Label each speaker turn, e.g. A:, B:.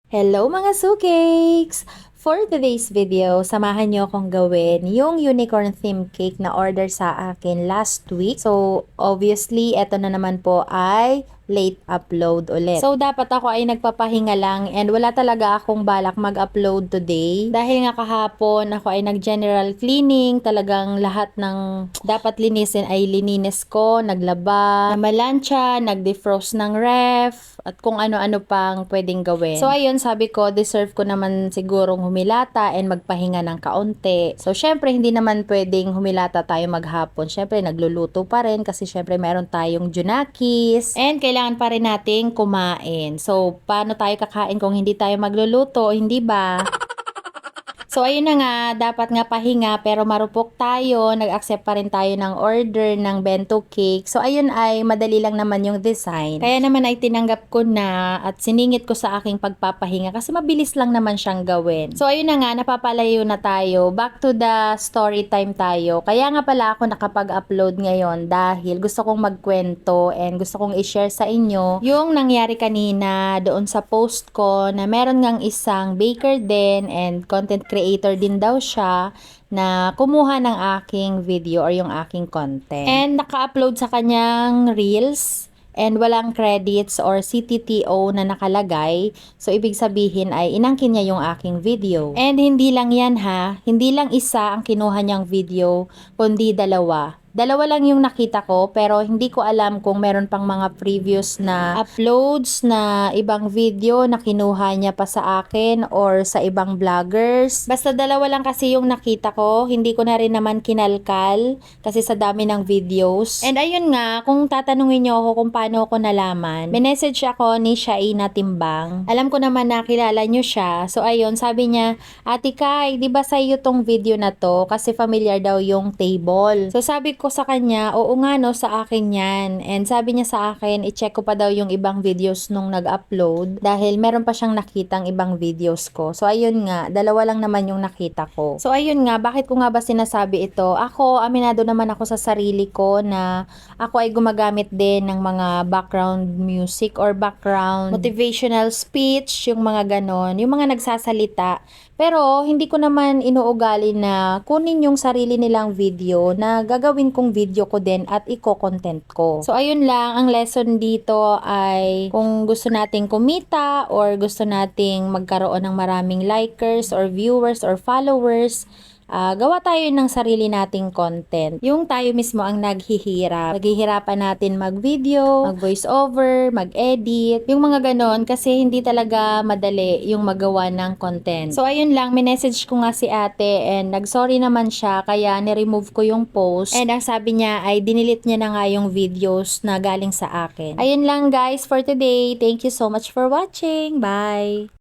A: Hello mga sukeks! For today's video, samahan niyo akong gawin yung unicorn theme cake na order sa akin last week. So, obviously, eto na naman po ay late upload ulit. So, dapat ako ay nagpapahinga lang and wala talaga akong balak mag-upload today. Dahil nga kahapon, ako ay nag-general cleaning. Talagang lahat ng dapat linisin ay lininis ko, naglaba, namalansya, nag-defrost ng ref, at kung ano-ano pang pwedeng gawin. So, ayun, sabi ko, deserve ko naman sigurong humilata and magpahinga ng kaunti. So, syempre, hindi naman pwedeng humilata tayo maghapon. Syempre, nagluluto pa rin kasi syempre meron tayong junakis. And kailangan pa rin nating kumain. So, paano tayo kakain kung hindi tayo magluluto? Hindi ba? So, ayun na nga, dapat nga pahinga pero marupok tayo, nag-accept pa rin tayo ng order ng bento cake. So, ayun ay madali lang naman yung design. Kaya naman ay tinanggap ko na at siningit ko sa aking pagpapahinga kasi mabilis lang naman siyang gawin. So, ayun na nga, napapalayo na tayo. Back to the story time tayo. Kaya nga pala ako nakapag-upload ngayon dahil gusto kong magkwento and gusto kong i-share sa inyo yung nangyari kanina doon sa post ko na meron ngang isang baker din and content creator din daw siya na kumuha ng aking video or yung aking content. And naka-upload sa kanyang reels and walang credits or CTTO na nakalagay. So, ibig sabihin ay inangkin niya yung aking video. And hindi lang yan ha, hindi lang isa ang kinuha niyang video, kundi dalawa. Dalawa lang yung nakita ko pero hindi ko alam kung meron pang mga previous na uploads na ibang video na kinuha niya pa sa akin or sa ibang vloggers. Basta dalawa lang kasi yung nakita ko, hindi ko na rin naman kinalkal kasi sa dami ng videos. And ayun nga, kung tatanungin niyo ako kung paano ako nalaman, message ako ni Shaina Timbang. Alam ko naman na kilala niyo siya. So ayun, sabi niya, Ate Kai, di ba sa iyo tong video na to? Kasi familiar daw yung table. So sabi ko sa kanya, oo nga no, sa akin yan. And sabi niya sa akin, i-check ko pa daw yung ibang videos nung nag-upload dahil meron pa siyang nakitang ibang videos ko. So ayun nga, dalawa lang naman yung nakita ko. So ayun nga, bakit ko nga ba sinasabi ito? Ako, aminado naman ako sa sarili ko na ako ay gumagamit din ng mga background music or background motivational speech, yung mga ganon, yung mga nagsasalita. Pero hindi ko naman inuugali na kunin yung sarili nilang video na gagawin kong video ko din at i-content ko. So ayun lang, ang lesson dito ay kung gusto nating kumita or gusto nating magkaroon ng maraming likers or viewers or followers, gawa tayo ng sarili nating content. Yung tayo mismo ang naghihirap. Naghihirapan natin mag-video, mag-voice over, mag-edit, yung mga ganon kasi hindi talaga madali yung magawa ng content. So ayun lang, minessage ko nga si ate and nag-sorry naman siya kaya ni-remove ko yung post and ang sabi niya ay dinilit niya na nga yung videos na galing sa akin. Ayun lang guys for today. Thank you so much for watching. Bye!